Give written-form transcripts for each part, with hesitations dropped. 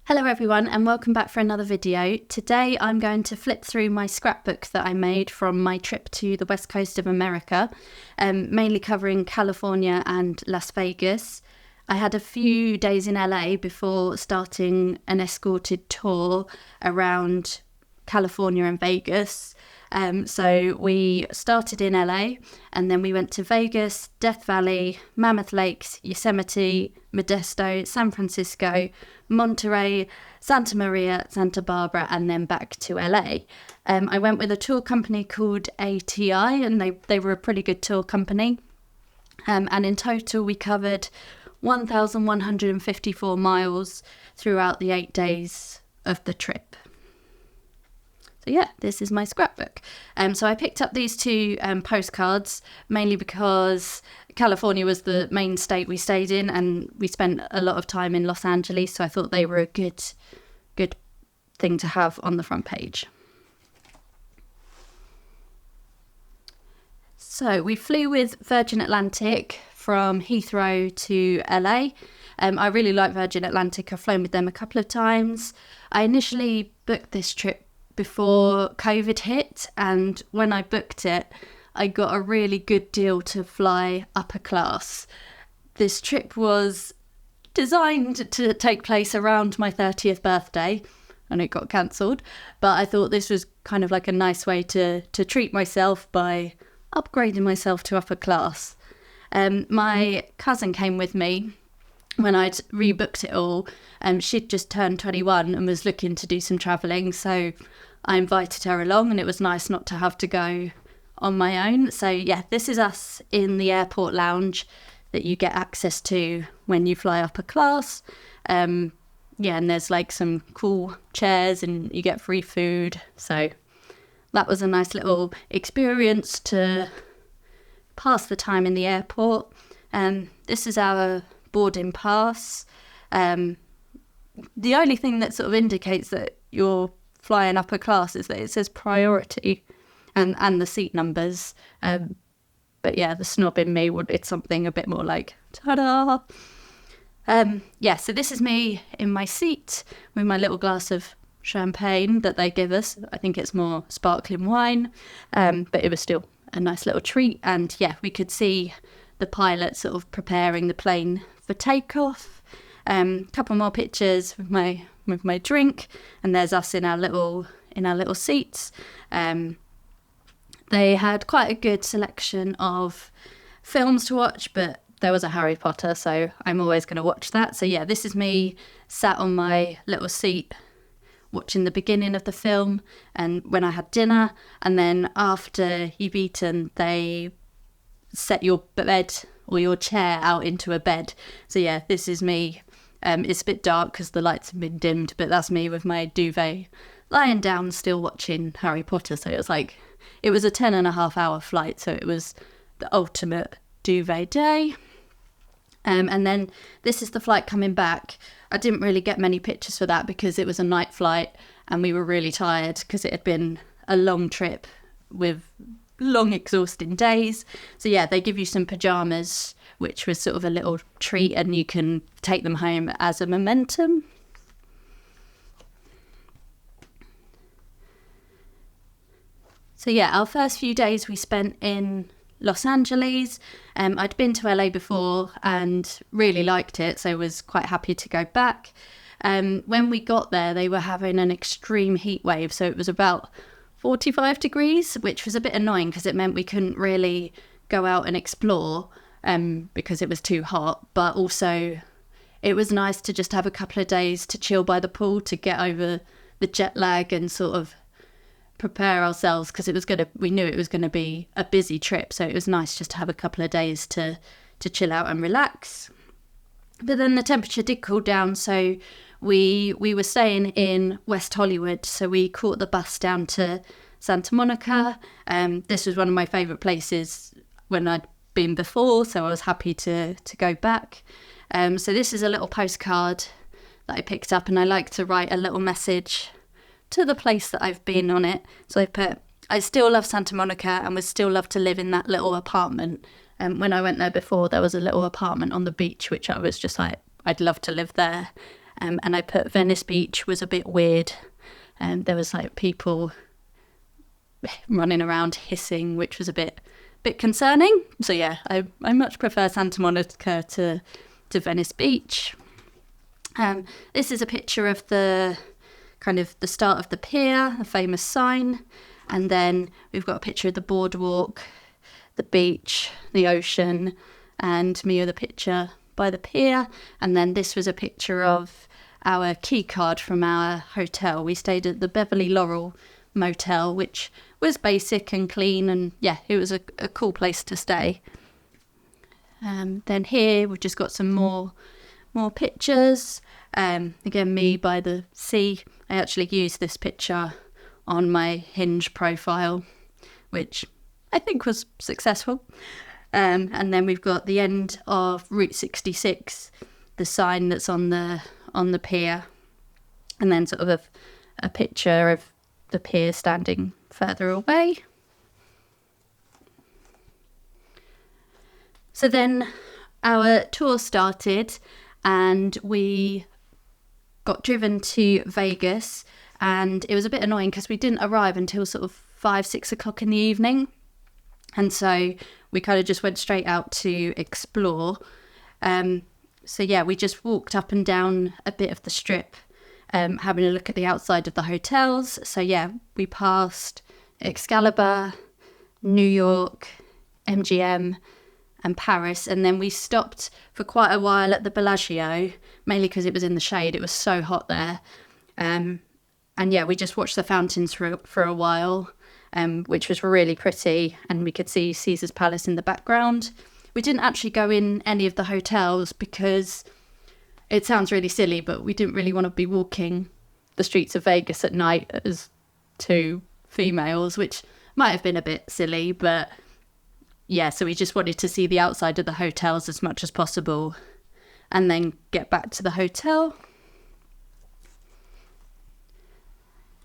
Hello everyone and welcome back for another video. Today I'm going to flip through my scrapbook that I made from my trip to the west coast of America, mainly covering California and Las Vegas. I had a few days in LA before starting an escorted tour around California and Vegas. So we started in LA and then we went to Vegas, Death Valley, Mammoth Lakes, Yosemite, Modesto, San Francisco, Monterey, Santa Maria, Santa Barbara, and then back to LA. I went with a tour company called ATI and they were a pretty good tour company. And in total we covered 1,154 miles throughout the 8 days of the trip. So yeah, this is my scrapbook. So I picked up these two postcards mainly because California was the main state we stayed in and we spent a lot of time in Los Angeles, so I thought they were a good thing to have on the front page. So we flew with Virgin Atlantic from Heathrow to LA. I really like Virgin Atlantic. I've flown with them a couple of times. I initially booked this trip before COVID hit, and when I booked it I got a really good deal to fly upper class. This trip was designed to take place around my 30th birthday and it got cancelled, but I thought this was kind of like a nice way to treat myself by upgrading myself to upper class. My cousin came with me when I'd rebooked it all. She'd just turned 21 and was looking to do some travelling, so I invited her along and it was nice not to have to go on my own. So yeah, this is us in the airport lounge that you get access to when you fly upper class. And there's like some cool chairs and you get free food. So that was a nice little experience to pass the time in the airport. This is our boarding pass. The only thing that sort of indicates that you're flying upper class is that it says priority and the seat numbers. But yeah, the snob in me it's something a bit more like ta-da. So this is me in my seat with my little glass of champagne that they give us. I think it's more sparkling wine, but it was still a nice little treat. And yeah, we could see the pilot sort of preparing the plane for takeoff. Couple more pictures with my drink, and there's us in our little seats. They had quite a good selection of films to watch, but there was a Harry Potter, so I'm always going to watch that. So yeah, this is me sat on my little seat watching the beginning of the film and when I had dinner, and then after you've eaten they set your bed or your chair out into a bed. So yeah, this is me. It's a bit dark because the lights have been dimmed, but that's me with my duvet lying down still watching Harry Potter. So it was a 10.5 hour flight, so it was the ultimate duvet day. And then this is the flight coming back. I didn't really get many pictures for that because it was a night flight and we were really tired because it had been a long trip with long exhausting days. So yeah, they give you some pajamas, which was sort of a little treat, and you can take them home as a momentum. So yeah, our first few days we spent in Los Angeles. I'd been to LA before and really liked it, so was quite happy to go back. When we got there, they were having an extreme heat wave, so it was about 45 degrees, which was a bit annoying because it meant we couldn't really go out and explore because it was too hot. But also it was nice to just have a couple of days to chill by the pool to get over the jet lag and sort of prepare ourselves, because we knew it was going to be a busy trip, so it was nice just to have a couple of days to chill out and relax. But then the temperature did cool down, so we were staying in West Hollywood, so we caught the bus down to Santa Monica. This was one of my favourite places when I'd been before, so I was happy to go back. So this is a little postcard that I picked up, and I like to write a little message to the place that I've been on it. So I put, I still love Santa Monica and would still love to live in that little apartment. When I went there before, there was a little apartment on the beach, which I was just like, I'd love to live there. and I put Venice Beach was a bit weird. There was like people running around hissing, which was a bit concerning. So yeah, I much prefer Santa Monica to Venice Beach. This is a picture of the kind of the start of the pier, a famous sign, and then we've got a picture of the boardwalk, the beach, the ocean, and me with a picture by the pier. And then this was a picture of our key card from our hotel. We stayed at the Beverly Laurel Motel, which was basic and clean, and yeah, it was a cool place to stay. Then here we've just got some more pictures. Again, me by the sea. I actually used this picture on my Hinge profile, which I think was successful. And then we've got the end of Route 66, the sign that's on the pier, and then sort of a picture of the pier standing further away. So then our tour started and we got driven to Vegas, and it was a bit annoying because we didn't arrive until sort of 5-6 o'clock in the evening, and so we kind of just went straight out to explore. So yeah, we just walked up and down a bit of the strip, having a look at the outside of the hotels. So yeah, we passed Excalibur, New York, MGM and Paris, and then we stopped for quite a while at the Bellagio, mainly because it was in the shade. It was so hot there. And yeah, we just watched the fountains for a while, which was really pretty, and we could see Caesar's Palace in the background. We didn't actually go in any of the hotels because it sounds really silly, but we didn't really want to be walking the streets of Vegas at night as two females, which might have been a bit silly, but yeah, so we just wanted to see the outside of the hotels as much as possible and then get back to the hotel.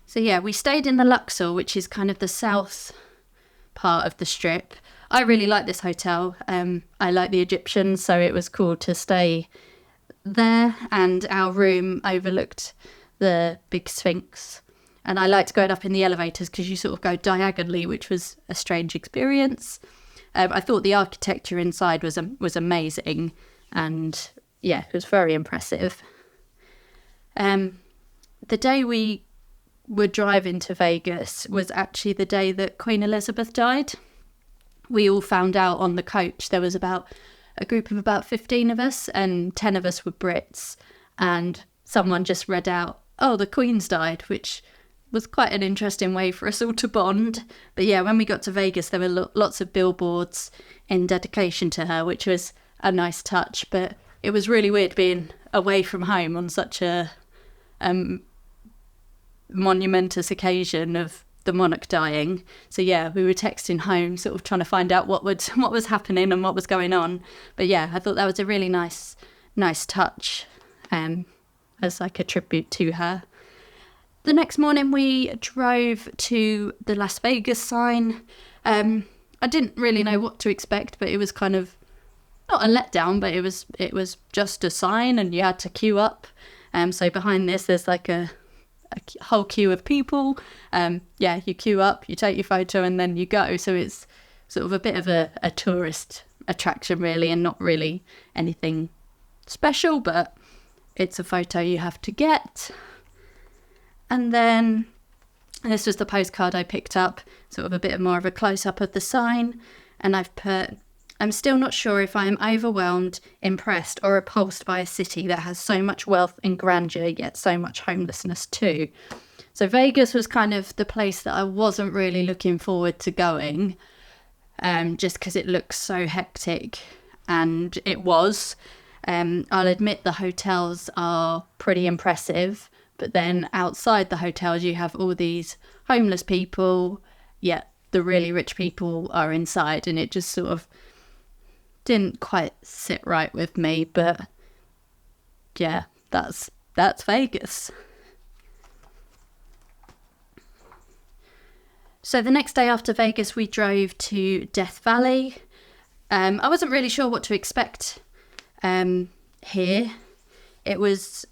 So yeah, we stayed in the Luxor, which is kind of the south part of the strip. I really like this hotel. I like the Egyptians, so it was cool to stay there, and our room overlooked the big Sphinx. And I liked going up in the elevators because you sort of go diagonally, which was a strange experience. I thought the architecture inside was amazing, and yeah, it was very impressive. The day we were driving to Vegas was actually the day that Queen Elizabeth died. We all found out on the coach. There was about a group of about 15 of us, and 10 of us were Brits, and someone just read out, "Oh, the Queen's died," which was quite an interesting way for us all to bond. But yeah, when we got to Vegas, there were lots of billboards in dedication to her, which was a nice touch. But it was really weird being away from home on such a monumentous occasion of the monarch dying. So yeah, we were texting home, sort of trying to find out what was happening and what was going on. But yeah, I thought that was a really nice touch, as like a tribute to her. The next morning we drove to the Las Vegas sign. I didn't really know what to expect, but it was kind of not a letdown, but it was just a sign and you had to queue up. So behind this there's like a whole queue of people. Yeah, you queue up, you take your photo and then you go. So it's sort of a bit of a tourist attraction really, and not really anything special, but it's a photo you have to get. And then this was the postcard I picked up, sort of a bit more of a close-up of the sign. And I've put, "I'm still not sure if I am overwhelmed, impressed or repulsed by a city that has so much wealth and grandeur, yet so much homelessness too." So Vegas was kind of the place that I wasn't really looking forward to going, just because it looks so hectic, and it was. I'll admit the hotels are pretty impressive, but then outside the hotels you have all these homeless people, yet the really rich people are inside, and it just sort of didn't quite sit right with me. But yeah, that's Vegas. So the next day after Vegas we drove to Death Valley. I wasn't really sure what to expect here. It was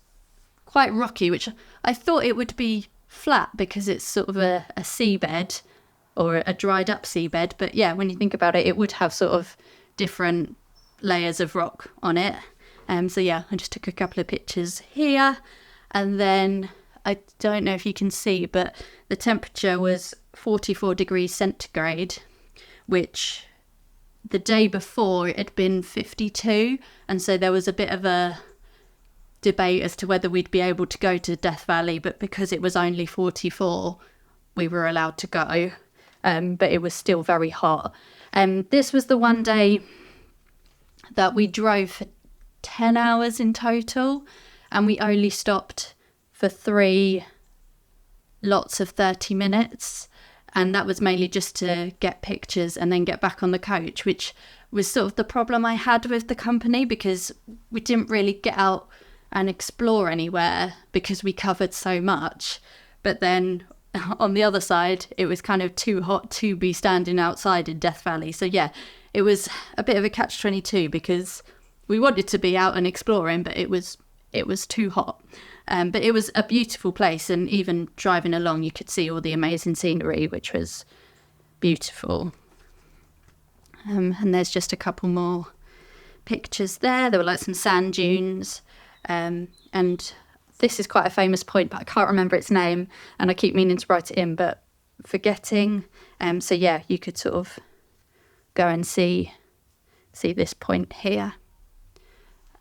quite rocky, which I thought it would be flat because it's sort of a seabed or a dried up seabed. But yeah, when you think about it, it would have sort of different layers of rock on it. So yeah, I just took a couple of pictures here, and then I don't know if you can see, but the temperature was 44 degrees centigrade, which the day before it had been 52, and so there was a bit of a debate as to whether we'd be able to go to Death Valley, but because it was only 44, we were allowed to go. But it was still very hot. This was the one day that we drove for 10 hours in total, and we only stopped for 3 lots of 30 minutes. And that was mainly just to get pictures and then get back on the coach, which was sort of the problem I had with the company, because we didn't really get out and explore anywhere because we covered so much. But then on the other side, it was kind of too hot to be standing outside in Death Valley. So yeah, it was a bit of a catch-22 because we wanted to be out and exploring, but it was too hot. But it was a beautiful place, and even driving along you could see all the amazing scenery, which was beautiful. And there's just a couple more pictures there. There were like some sand dunes, and this is quite a famous point, but I can't remember its name, and I keep meaning to write it in, but forgetting. So yeah, you could sort of go and see this point here.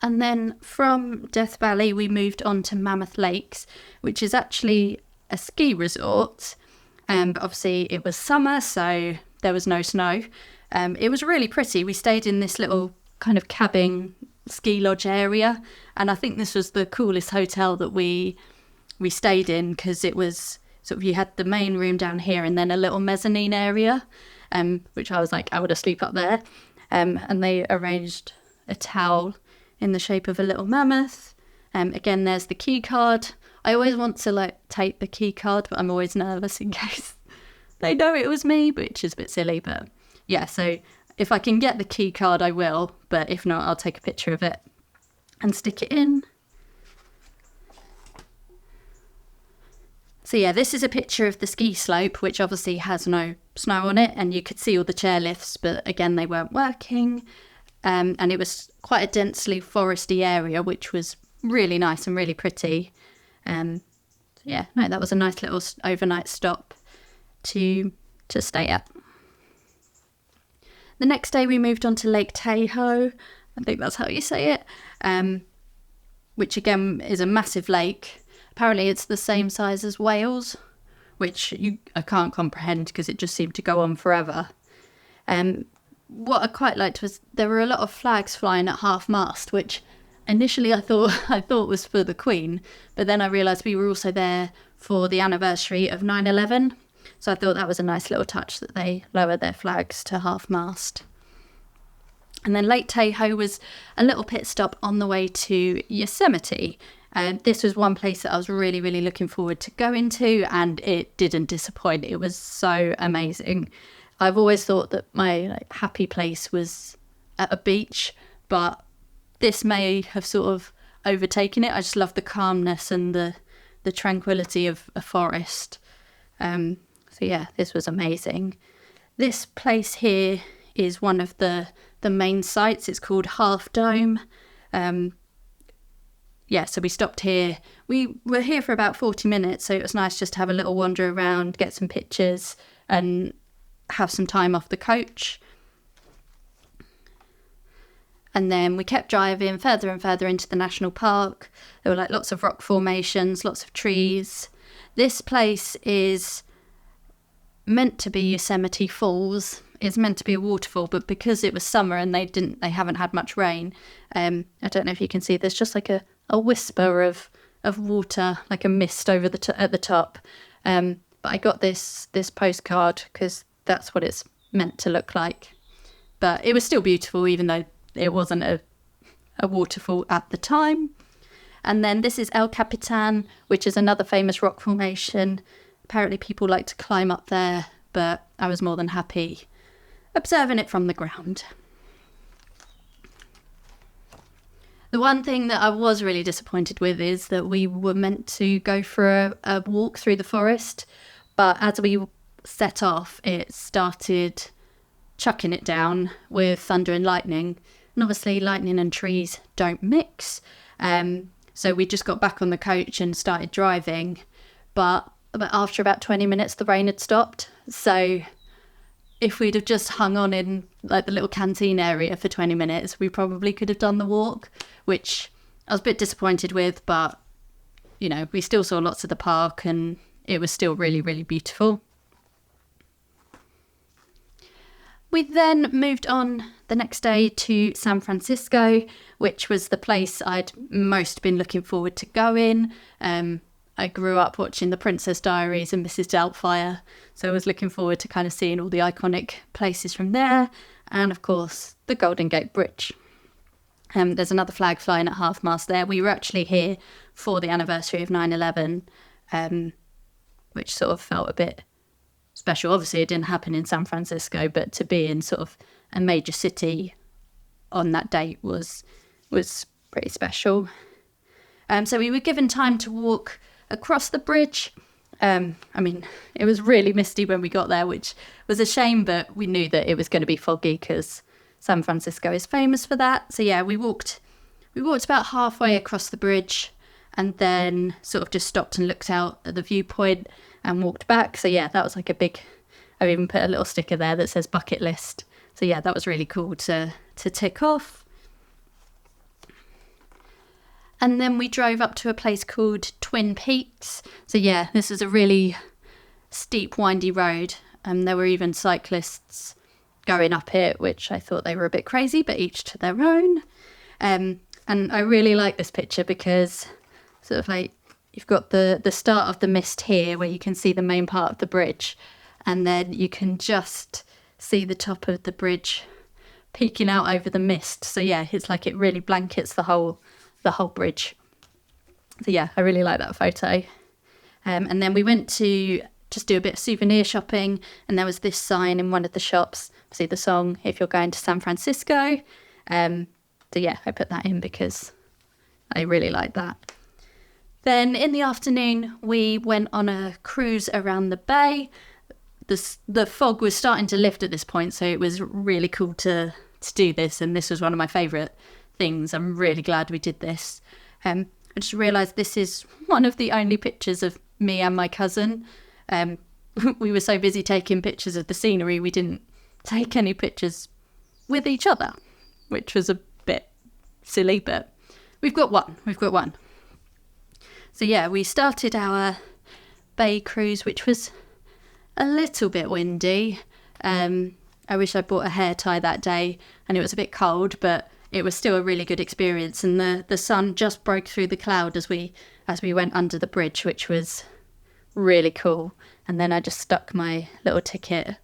And then from Death Valley, we moved on to Mammoth Lakes, which is actually a ski resort. But obviously it was summer, so there was no snow. It was really pretty. We stayed in this little kind of cabin ski lodge area, and I think this was the coolest hotel that we stayed in, because it was sort of, you had the main room down here and then a little mezzanine area, which I was like, I would have sleep up there. And they arranged a towel in the shape of a little mammoth. Again, there's the key card. I always want to like take the key card, but I'm always nervous in case they know it was me, which is a bit silly. But yeah, so if I can get the key card, I will, but if not, I'll take a picture of it and stick it in. So yeah, this is a picture of the ski slope, which obviously has no snow on it, and you could see all the chairlifts, but again, they weren't working. And it was quite a densely foresty area, which was really nice and really pretty. Yeah, no, that was a nice little overnight stop to stay at. The next day we moved on to Lake Tahoe, I think that's how you say it, which again is a massive lake. Apparently it's the same size as Wales, which I can't comprehend because it just seemed to go on forever. What I quite liked was there were a lot of flags flying at half-mast, which initially I thought was for the Queen, but then I realised we were also there for the anniversary of 9/11, so I thought that was a nice little touch that they lowered their flags to half-mast. And then Lake Tahoe was a little pit stop on the way to Yosemite. This was one place that I was really, really looking forward to going to, and it didn't disappoint. It was so amazing. I've always thought that my happy place was at a beach, but this may have sort of overtaken it. I just love the calmness and the tranquility of a forest. So yeah, this was amazing. This place here is one of the main sites. It's called Half Dome. Yeah, so we stopped here. We were here for about 40 minutes, so it was nice just to have a little wander around, get some pictures, and have some time off the coach. And then we kept driving further and further into the national park. There were like lots of rock formations, lots of trees. This place is meant to be Yosemite Falls. It's meant to be a waterfall, but because it was summer and they haven't had much rain, I don't know if you can see, there's just like a whisper of water, like a mist over at the top. But I got this postcard because that's what it's meant to look like. But it was still beautiful, even though it wasn't a waterfall at the time. And then this is El Capitan, which is another famous rock formation. Apparently people like to climb up there, but I was more than happy observing it from the ground. The one thing that I was really disappointed with is that we were meant to go for a walk through the forest, but as we set off, it started chucking it down with thunder and lightning. And obviously lightning and trees don't mix. So we just got back on the coach and started driving. But after about 20 minutes, the rain had stopped. So if we'd have just hung on in like the little canteen area for 20 minutes, we probably could have done the walk, which I was a bit disappointed with. But, you know, we still saw lots of the park and it was still really, really beautiful. We then moved on the next day to San Francisco, which was the place I'd most been looking forward to going. I grew up watching The Princess Diaries and Mrs. Doubtfire, so I was looking forward to kind of seeing all the iconic places from there, and of course the Golden Gate Bridge. There's another flag flying at half-mast there. We were actually here for the anniversary of 9/11, which sort of felt a bit special. Obviously it didn't happen in San Francisco, but to be in sort of a major city on that date was pretty special. So we were given time to walk across the bridge. I mean, it was really misty when we got there, which was a shame, but we knew that it was going to be foggy because San Francisco is famous for that. So yeah, we walked about halfway across the bridge and then sort of just stopped and looked out at the viewpoint and walked back. So yeah, that was like a big, I've even put a little sticker there that says bucket list. So yeah, that was really cool to tick off. And then we drove up to a place called Twin Peaks. So yeah, this is a really steep, windy road. There were even cyclists going up it, which I thought they were a bit crazy, but each to their own. And I really like this picture because sort of like you've got the start of the mist here where you can see the main part of the bridge, and then you can just see the top of the bridge peeking out over the mist. So yeah, it's like it really blankets the whole bridge. So yeah, I really like that photo. And then we went to just do a bit of souvenir shopping, and there was this sign in one of the shops, see the song "If You're Going to San Francisco." So yeah, I put that in because I really like that. Then in the afternoon we went on a cruise around the bay. The fog was starting to lift at this point, so it was really cool to do this, and this was one of my favourite things. I'm really glad we did this. I just realised this is one of the only pictures of me and my cousin. We were so busy taking pictures of the scenery, we didn't take any pictures with each other, which was a bit silly, but we've got one. So yeah, we started our bay cruise, which was a little bit windy. I wish I bought a hair tie that day, and it was a bit cold, but it was still a really good experience, and the sun just broke through the cloud as we went under the bridge, which was really cool. And then I just stuck my little ticket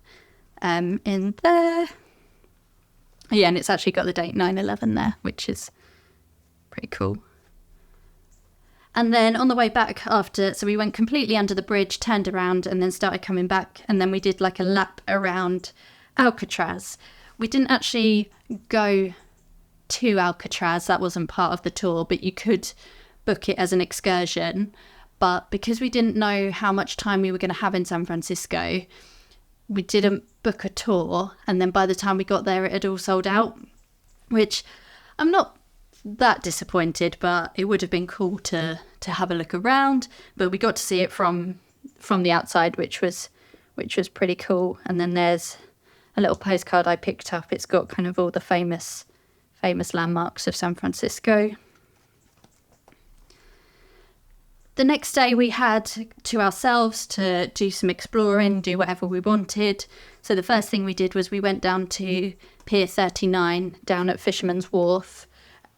in there. Yeah, and it's actually got the date 9/11 there, which is pretty cool. And then on the way back so we went completely under the bridge, turned around, and then started coming back, and then we did like a lap around Alcatraz. We didn't actually go to Alcatraz, that wasn't part of the tour, but you could book it as an excursion. But because we didn't know how much time we were going to have in San Francisco, we didn't book a tour, and then by the time we got there it had all sold out, which I'm not that disappointed, but it would have been cool to have a look around. But we got to see it from the outside, which was pretty cool. And then there's a little postcard I picked up. It's got kind of all the famous landmarks of San Francisco. The next day we had to ourselves to do some exploring, do whatever we wanted. So the first thing we did was we went down to Pier 39 down at Fisherman's Wharf.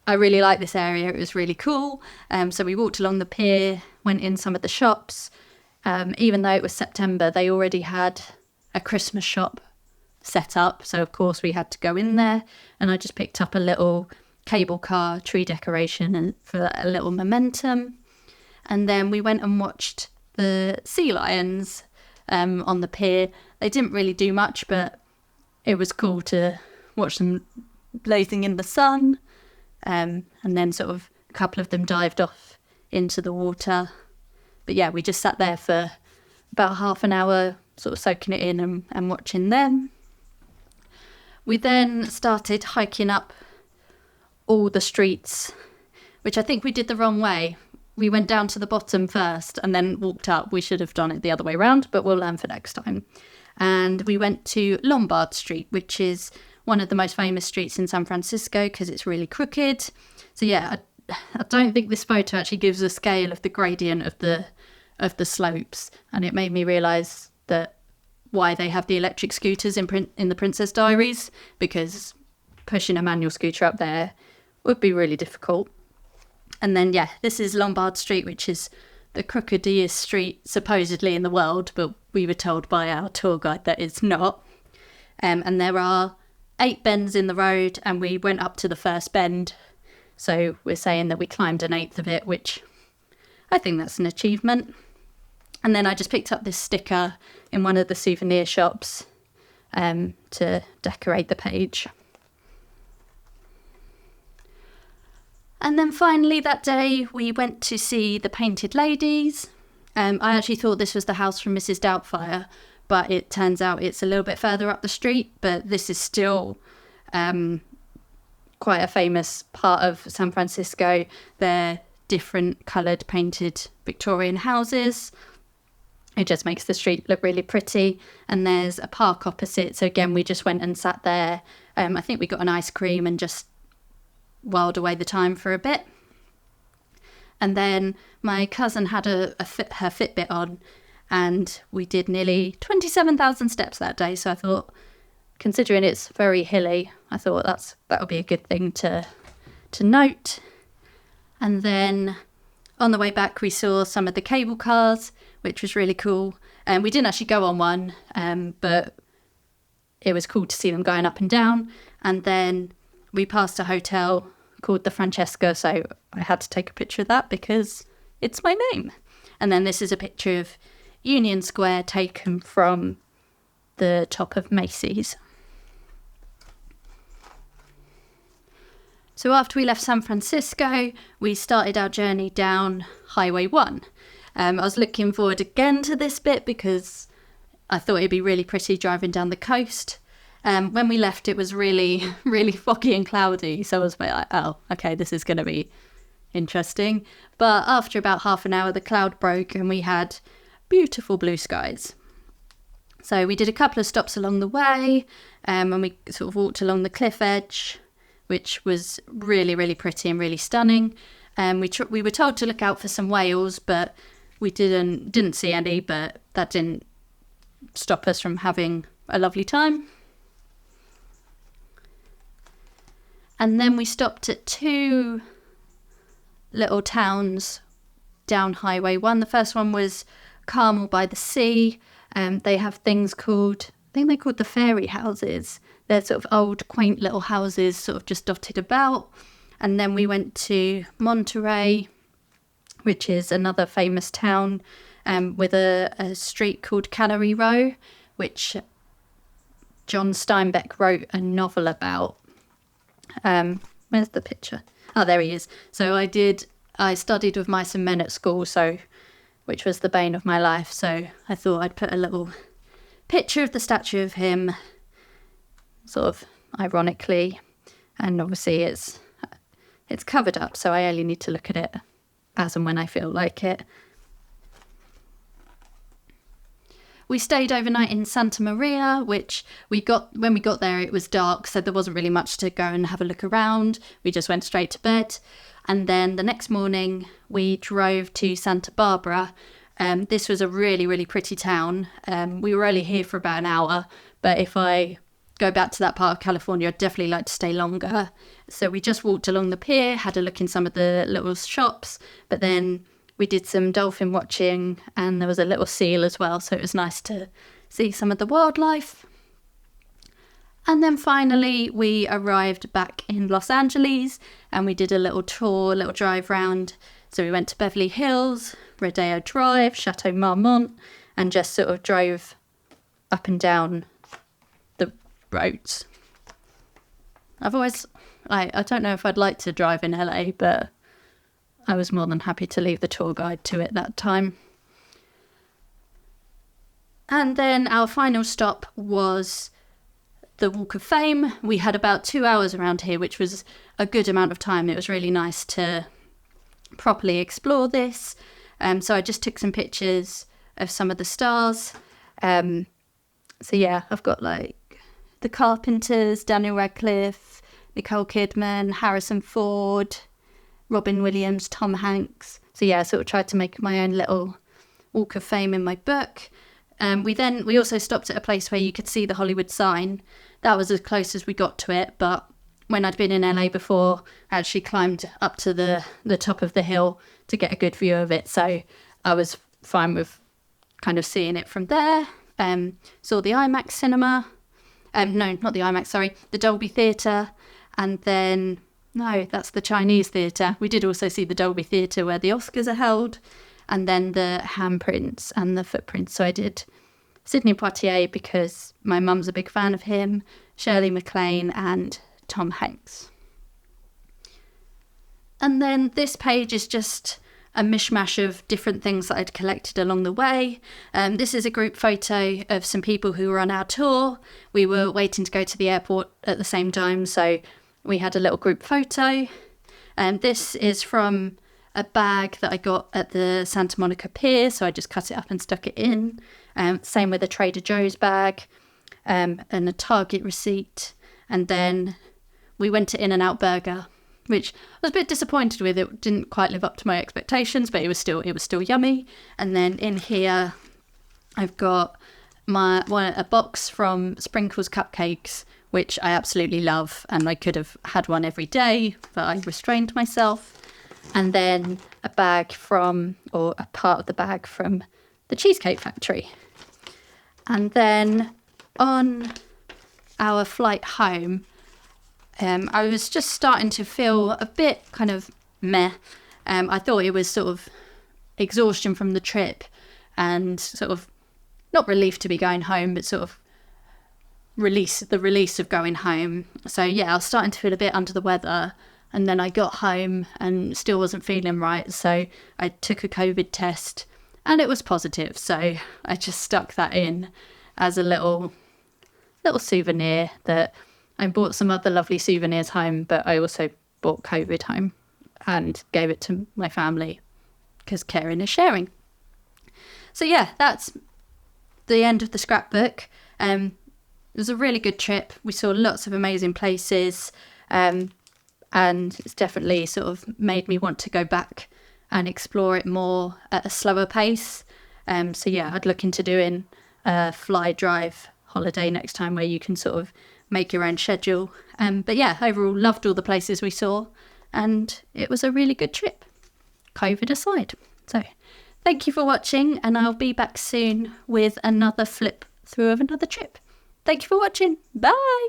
I really like this area, it was really cool. So we walked along the pier, went in some of the shops. Even though it was September, they already had a Christmas shop set up, so of course we had to go in there, and I just picked up a little cable car tree decoration and for a little momentum. And then we went and watched the sea lions on the pier. They didn't really do much, but it was cool to watch them blazing in the sun. and then sort of a couple of them dived off into the water. But yeah, we just sat there for about half an hour, sort of soaking it in and watching them. We then started hiking up all the streets, which I think we did the wrong way. We went down to the bottom first and then walked up. We should have done it the other way around, but we'll learn for next time. And we went to Lombard Street, which is one of the most famous streets in San Francisco because it's really crooked. So yeah, I don't think this photo actually gives a scale of the gradient of the slopes, and it made me realise that why they have the electric scooters in the Princess Diaries, because pushing a manual scooter up there would be really difficult. And then yeah, this is Lombard Street, which is the crookedest street supposedly in the world, but we were told by our tour guide that it's not. And there are 8 bends in the road, and we went up to the first bend, so we're saying that we climbed an 8th of it, which I think that's an achievement. And then I just picked up this sticker in one of the souvenir shops to decorate the page. And then finally that day we went to see the Painted Ladies. I actually thought this was the house from Mrs. Doubtfire, but it turns out it's a little bit further up the street. But this is still quite a famous part of San Francisco. They're different coloured painted Victorian houses. It just makes the street look really pretty. And there's a park opposite. So again, we just went and sat there. I think we got an ice cream and just whiled away the time for a bit. And then my cousin had her Fitbit on, and we did nearly 27,000 steps that day. So I thought, considering it's very hilly, I thought that would be a good thing to note. And then on the way back, we saw some of the cable cars, which was really cool. And we didn't actually go on one, but it was cool to see them going up and down. And then we passed a hotel called the Francesca, so I had to take a picture of that because it's my name. And then this is a picture of Union Square taken from the top of Macy's. So after we left San Francisco, we started our journey down Highway 1. I was looking forward again to this bit because I thought it'd be really pretty driving down the coast. When we left, it was really, really foggy and cloudy. So I was like, oh, okay, this is going to be interesting. But after about half an hour, the cloud broke and we had beautiful blue skies. So we did a couple of stops along the way, and we sort of walked along the cliff edge, which was really, really pretty and really stunning. We were told to look out for some whales, but we didn't see any, but that didn't stop us from having a lovely time. And then we stopped at 2 little towns down Highway 1. The first one was Carmel by the Sea. They have things called, I think they're called the fairy houses. They're sort of old, quaint little houses sort of just dotted about. And then we went to Monterey, which is another famous town, with a street called Cannery Row, which John Steinbeck wrote a novel about. Where's the picture? Oh, there he is. So I studied with mice and men at school, which was the bane of my life. So I thought I'd put a little picture of the statue of him, sort of ironically, and obviously it's covered up, so I only need to look at it as and when I feel like it. We stayed overnight in Santa Maria, which when we got there, it was dark, so there wasn't really much to go and have a look around. We just went straight to bed. And then the next morning, we drove to Santa Barbara. This was a really, really pretty town. We were only here for about an hour, but if I go back to that part of California, I'd definitely like to stay longer. So we just walked along the pier, had a look in some of the little shops, but then we did some dolphin watching, and there was a little seal as well, so it was nice to see some of the wildlife. And then finally we arrived back in Los Angeles, and we did a little tour, a little drive round. So we went to Beverly Hills, Rodeo Drive, Chateau Marmont, and just sort of drove up and down the roads. I've I don't know if I'd like to drive in LA, but I was more than happy to leave the tour guide to it that time. And then our final stop was the Walk of Fame. We had about 2 hours around here, which was a good amount of time. It was really nice to properly explore this. So I just took some pictures of some of the stars. So yeah, I've got like the Carpenters, Daniel Radcliffe, Nicole Kidman, Harrison Ford, Robin Williams, Tom Hanks. So yeah, I sort of tried to make my own little Walk of Fame in my book. We also stopped at a place where you could see the Hollywood sign. That was as close as we got to it, but when I'd been in LA before, I actually climbed up to the top of the hill to get a good view of it. So I was fine with kind of seeing it from there. Saw the IMAX cinema. No, not the IMAX, sorry. The Dolby Theatre. And then, no, that's the Chinese theatre. We did also see the Dolby Theatre where the Oscars are held. And then the handprints and the footprints. So I did Sidney Poitier because my mum's a big fan of him, Shirley MacLaine and Tom Hanks. And then this page is just a mishmash of different things that I'd collected along the way. This is a group photo of some people who were on our tour. We were waiting to go to the airport at the same time, so we had a little group photo. This is from a bag that I got at the Santa Monica Pier, so I just cut it up and stuck it in. Same with a Trader Joe's bag and a Target receipt. And then we went to In-N-Out Burger, which I was a bit disappointed with. It didn't quite live up to my expectations, but it was still yummy. And then in here, I've got a box from Sprinkles Cupcakes, which I absolutely love, and I could have had one every day, but I restrained myself. And then a part of the bag from the Cheesecake Factory. And then on our flight home, I was just starting to feel a bit kind of meh. I thought it was sort of exhaustion from the trip and sort of not relief to be going home, but sort of the release of going home. So yeah, I was starting to feel a bit under the weather. And then I got home and still wasn't feeling right. So I took a COVID test and it was positive. So I just stuck that in as a little souvenir. That I bought some other lovely souvenirs home, but I also bought COVID home and gave it to my family because caring is sharing. So yeah, that's the end of the scrapbook. It was a really good trip. We saw lots of amazing places. And it's definitely sort of made me want to go back and explore it more at a slower pace. So yeah, I'd look into doing a fly drive holiday next time where you can sort of make your own schedule. But yeah, overall loved all the places we saw and it was a really good trip, COVID aside. So thank you for watching and I'll be back soon with another flip through of another trip. Thank you for watching. Bye.